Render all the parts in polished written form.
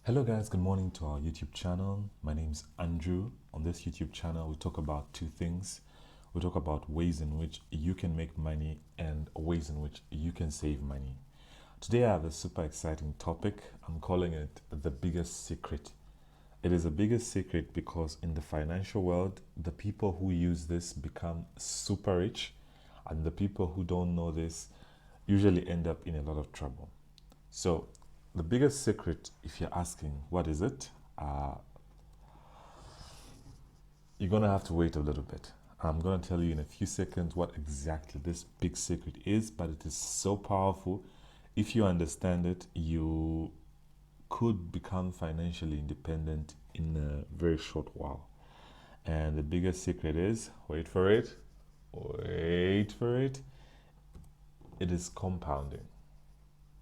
Hello guys, good morning to our YouTube channel. My name is Andrew. On this YouTube channel, we talk about two things. We talk about ways in which you can make money and ways in which you can save money. Today I have a super exciting topic. I'm calling it the biggest secret. It is the biggest secret because in the financial world, the people who use this become super rich, and the people who don't know this usually end up in a lot of trouble. So the biggest secret, if you're asking, what is it? You're going to have to wait a little bit. I'm going to tell you in a few seconds what exactly this big secret is, but it is so powerful. If you understand it, you could become financially independent in a very short while. And the biggest secret is, wait for it, it is compounding.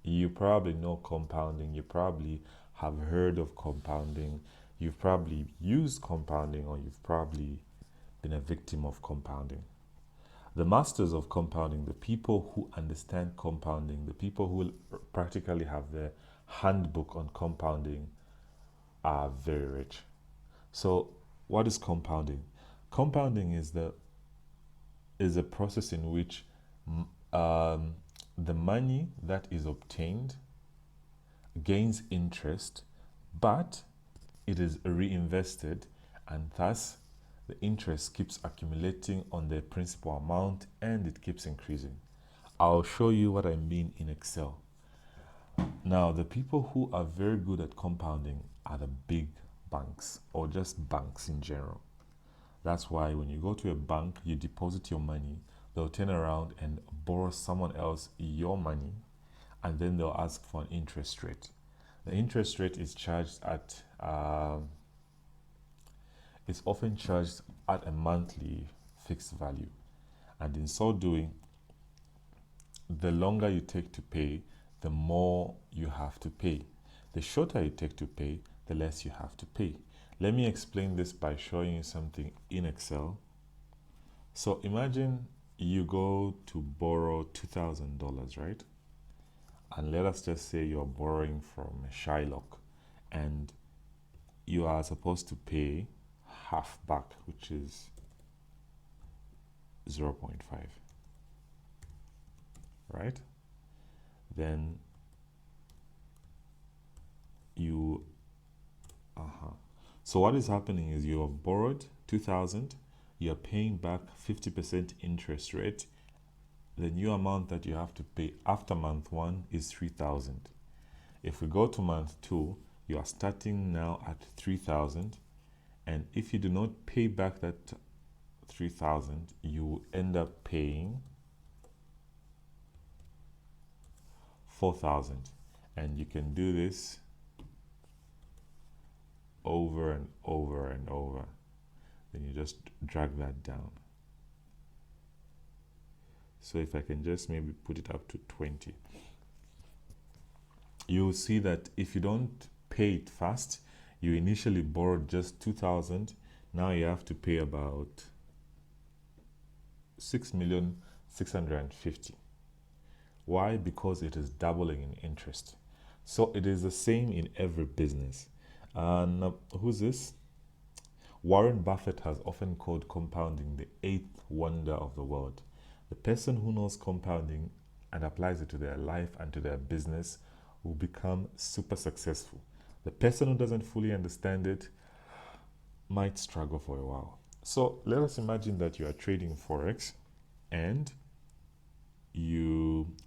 You probably know compounding, you probably have heard of compounding, you've probably used compounding, or you've probably been a victim of compounding. The masters of compounding, the people who understand compounding, the people who practically have their handbook on compounding, are very rich. So what is compounding? Compounding is a process in which the money that is obtained gains interest, but it is reinvested, and thus the interest keeps accumulating on the principal amount and it keeps increasing. I'll show you what I mean in Excel. Now, the people who are very good at compounding are the big banks, or just banks in general. That's why when you go to a bank, you deposit your money, they'll turn around and borrow someone else your money, and then they'll ask for an interest rate. The interest rate is charged at, it's often charged at a monthly fixed value. And in so doing, the longer you take to pay, the more you have to pay. The shorter you take to pay, the less you have to pay. Let me explain this by showing you something in Excel. So imagine you go to borrow $2,000, right? And let us just say you're borrowing from Shylock, and you are supposed to pay half back, which is 0.5, right? Then you so what is happening is you have borrowed 2,000, you're paying back 50% interest rate. The new amount that you have to pay after month 1 is 3,000. If we go to month 2, you are starting now at 3,000, and if you do not pay back that 3,000, you end up paying 4,000. And you can do this over and over and over. Then you just drag that down. So if I can just maybe put it up to 20, you'll see that if you don't pay it fast, you initially borrowed just 2,000, now you have to pay about 6,650,000. Why? Because it is doubling in interest. So it is the same in every business. And who's this? Warren Buffett has often called compounding the eighth wonder of the world. The person who knows compounding and applies it to their life and to their business will become super successful. The person who doesn't fully understand it might struggle for a while. So let us imagine that you are trading Forex, and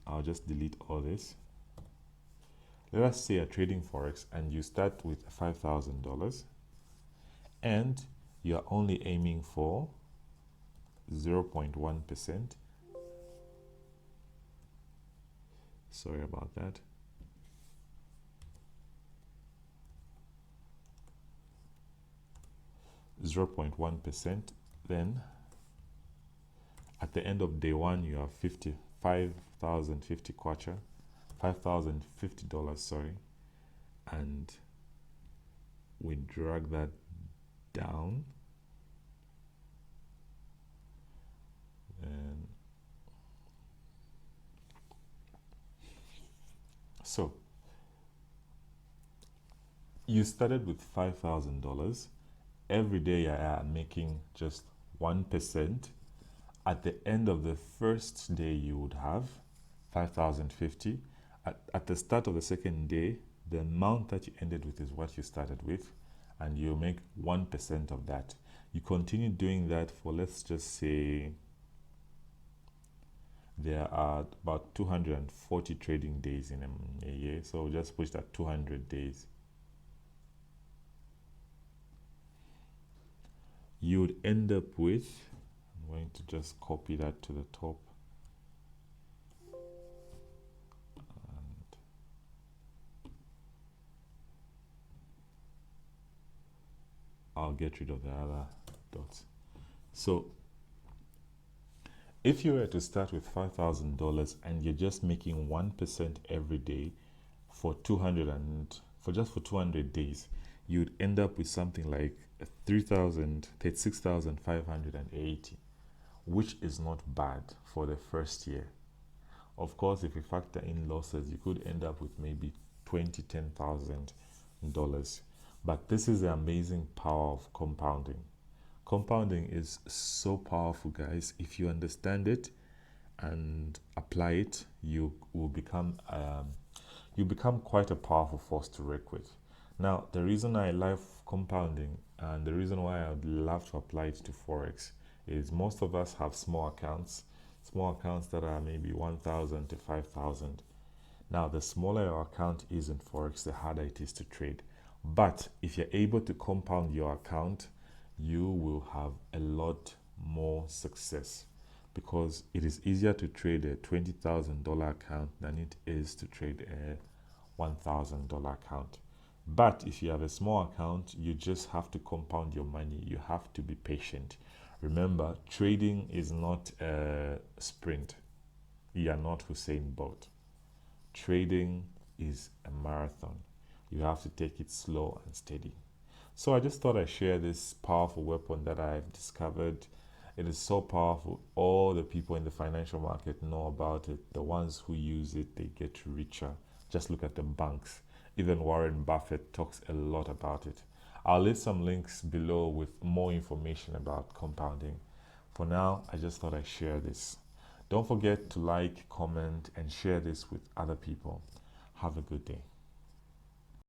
I'll just delete all this. Let us say you're trading Forex and you start with $5,000, and you're only aiming for 0.1%. Sorry about that. %0.1%. Then at the end of day 1, you have 5,050 kwacha, $5,050, sorry, and we drag that down, and so You started with $5,000. Every day you are making just 1%. At the end of the first day, you would have 5,050. At the start of the second day, the amount that you ended with is what you started with, and you make 1% of that. You continue doing that for, let's just say, there are about 240 trading days in a year, so just push that 200 days. You would end up with, I'm going to just copy that to the top. And I'll get rid of the other dots. So if you were to start with $5,000 and you're just making 1% every day for 200 days, you'd end up with something like 36,580, which is not bad for the first year. Of course, if you factor in losses, you could end up with maybe $10,000. But this is the amazing power of compounding. Compounding is so powerful, guys. If you understand it and apply it, you become quite a powerful force to work with. Now, the reason I love compounding and the reason why I would love to apply it to Forex is most of us have small accounts that are maybe 1,000 to 5,000. Now, the smaller your account is in Forex, the harder it is to trade. But if you're able to compound your account, you will have a lot more success, because it is easier to trade a $20,000 account than it is to trade a $1,000 account. But if you have a small account, you just have to compound your money. You have to be patient. Remember, trading is not a sprint. You are not Hussein Bolt. Trading is a marathon. You have to take it slow and steady. So I just thought I'd share this powerful weapon that I've discovered. It is so powerful. All the people in the financial market know about it. The ones who use it, they get richer. Just look at the banks. Even Warren Buffett talks a lot about it. I'll leave some links below with more information about compounding. For now, I just thought I'd share this. Don't forget to like, comment, and share this with other people. Have a good day.